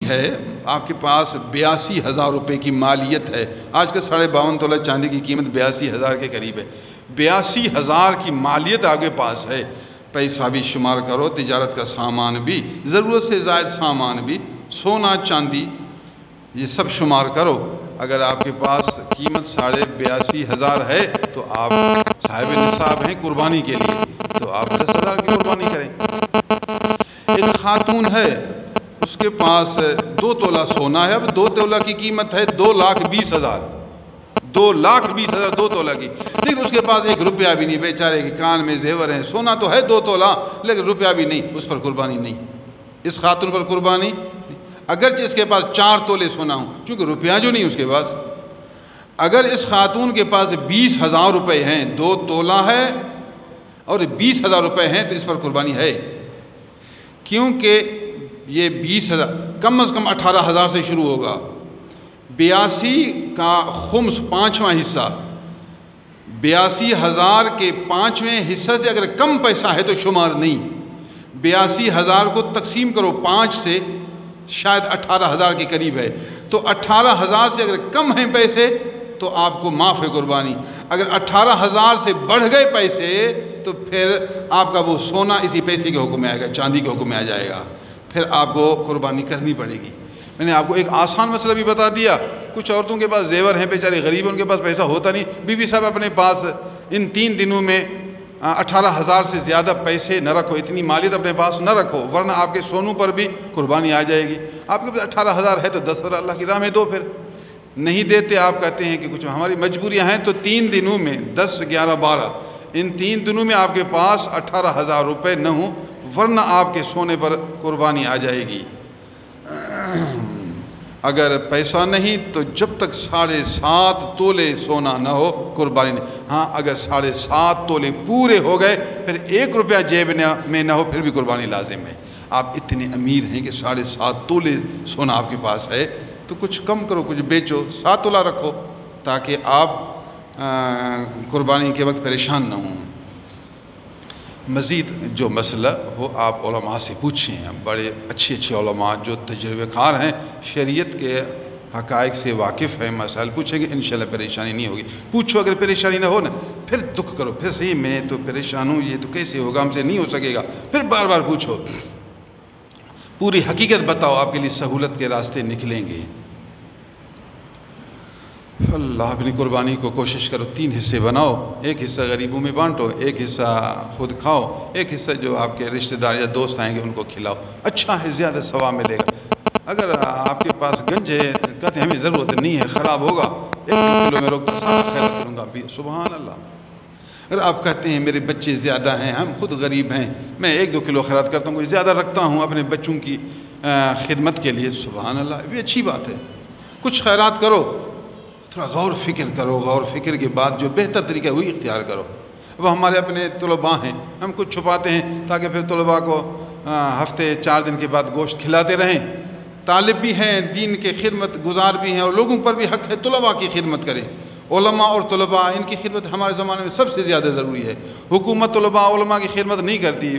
ہے آپ کے پاس 82,000 روپے کی مالیت ہے. آج کل 52.5 تولہ چاندی کی قیمت 82,000 کے قریب ہے. 82,000 کی مالیت آپ کے پاس ہے. پیسہ بھی شمار کرو، تجارت کا سامان بھی، ضرورت سے زائد سامان بھی، سونا چاندی، یہ سب شمار کرو. اگر آپ کے پاس قیمت 82,500 ہے تو آپ صاحب نصاب ہیں قربانی کے لیے، تو آپ 10,000 کی قربانی کریں. ایک خاتون ہے، اس کے پاس 2 تولہ سونا ہے. اب 2 تولہ کی قیمت ہے 2,20,000. 2,20,000 2 تولہ کی، لیکن اس کے پاس 1 روپیہ بھی نہیں. بیچارے کے کان میں زیور ہیں، سونا تو ہے 2 تولہ لیکن روپیہ بھی نہیں. اس پر قربانی نہیں، اس خاتون پر قربانی. اگرچہ اس کے پاس 4 تولے سونا ہوں، چونکہ روپیہ جو نہیں اس کے پاس. اگر اس خاتون کے پاس 20,000 روپے ہیں، 2 تولہ ہے اور 20,000 روپے ہیں، تو اس پر قربانی ہے. کیونکہ یہ 20,000 کم از کم 18,000 سے شروع ہوگا. 82 کا خمس 5واں حصہ، 82,000 کے 5ویں حصہ سے اگر کم پیسہ ہے تو شمار نہیں. 82,000 کو تقسیم کرو 5 سے، شاید 18,000 کے قریب ہے، تو 18,000 سے اگر کم ہیں پیسے تو آپ کو معاف ہے قربانی. اگر 18,000 سے بڑھ گئے پیسے تو پھر آپ کا وہ سونا اسی پیسے کے حکم میں آئے گا، چاندی کے حکم میں آ جائے گا. پھر آپ کو قربانی کرنی پڑے گی. میں نے آپ کو ایک آسان مسئلہ بھی بتا دیا. کچھ عورتوں کے پاس زیور ہیں، بیچارے غریب ہیں، ان کے پاس پیسہ ہوتا نہیں. بی بی صاحب اپنے پاس ان 3 دنوں میں 18,000 سے زیادہ پیسے نہ رکھو، اتنی مالیت اپنے پاس نہ رکھو، ورنہ آپ کے سونوں پر بھی قربانی آ جائے گی. آپ کے پاس 18,000 ہے تو 10,000 اللہ کی راہ میں دو. پھر نہیں دیتے، آپ کہتے ہیں کہ کچھ ہماری مجبوریاں ہیں، تو 3 دنوں میں 10، 11، 12 ان 3 دنوں میں آپ کے پاس 18,000 روپے نہ ہوں، ورنہ آپ کے سونے پر قربانی آ جائے گی. اگر پیسہ نہیں تو جب تک 7.5 تولے سونا نہ ہو قربانی نہیں. ہاں اگر 7.5 تولے پورے ہو گئے پھر 1 روپیہ جیب میں نہ ہو پھر بھی قربانی لازم ہے. آپ اتنے امیر ہیں کہ 7.5 تولے سونا آپ کے پاس ہے تو کچھ کم کرو، کچھ بیچو، 7 تولہ رکھو تاکہ آپ قربانی کے وقت پریشان نہ ہوں. مزید جو مسئلہ ہو آپ علماء سے پوچھیں. بڑے اچھے علماء جو تجربہ کار ہیں، شریعت کے حقائق سے واقف ہیں، مسائل پوچھیں گے، انشاءاللہ پریشانی نہیں ہوگی. پوچھو، اگر پریشانی نہ ہو نا پھر دکھ کرو، پھر صحیح میں تو پریشان ہوں، یہ تو کیسے ہوگا، ہم سے نہیں ہو سکے گا. پھر بار بار پوچھو، پوری حقیقت بتاؤ، آپ کے لیے سہولت کے راستے نکلیں گے. اللہ اپنی قربانی کو کوشش کرو 3 حصے بناؤ. 1 حصہ غریبوں میں بانٹو، 1 حصہ خود کھاؤ، 1 حصہ جو آپ کے رشتہ دار یا دوست آئیں گے ان کو کھلاؤ. اچھا ہے، زیادہ ثواب ملے گا. اگر آپ کے پاس گنج ہے، کہتے ہیں ہمیں ضرورت نہیں ہے، خراب ہوگا، 1 کلو میں روک دو، سارا خیرات کروں گا. سبحان اللہ. اگر آپ کہتے ہیں میرے بچے زیادہ ہیں، ہم خود غریب ہیں، میں 1-2 کلو خیرات کرتا ہوں، کوئی زیادہ رکھتا ہوں اپنے بچوں کی خدمت کے لیے، سبحان اللہ، یہ بھی اچھی بات ہے. کچھ خیرات کرو، تھوڑا غور فکر کرو، غور فکر کے بعد جو بہتر طریقہ ہے وہی اختیار کرو. اب ہمارے اپنے طلباء ہیں، ہم کچھ چھپاتے ہیں تاکہ پھر طلباء کو ہفتے 4 دن کے بعد گوشت کھلاتے رہیں. طالب بھی ہیں، دین کے خدمت گزار بھی ہیں، اور لوگوں پر بھی حق ہے طلباء کی خدمت کریں. علماء اور طلباء ان کی خدمت ہمارے زمانے میں سب سے زیادہ ضروری ہے. حکومت طلباء علماء کی خدمت نہیں کرتی.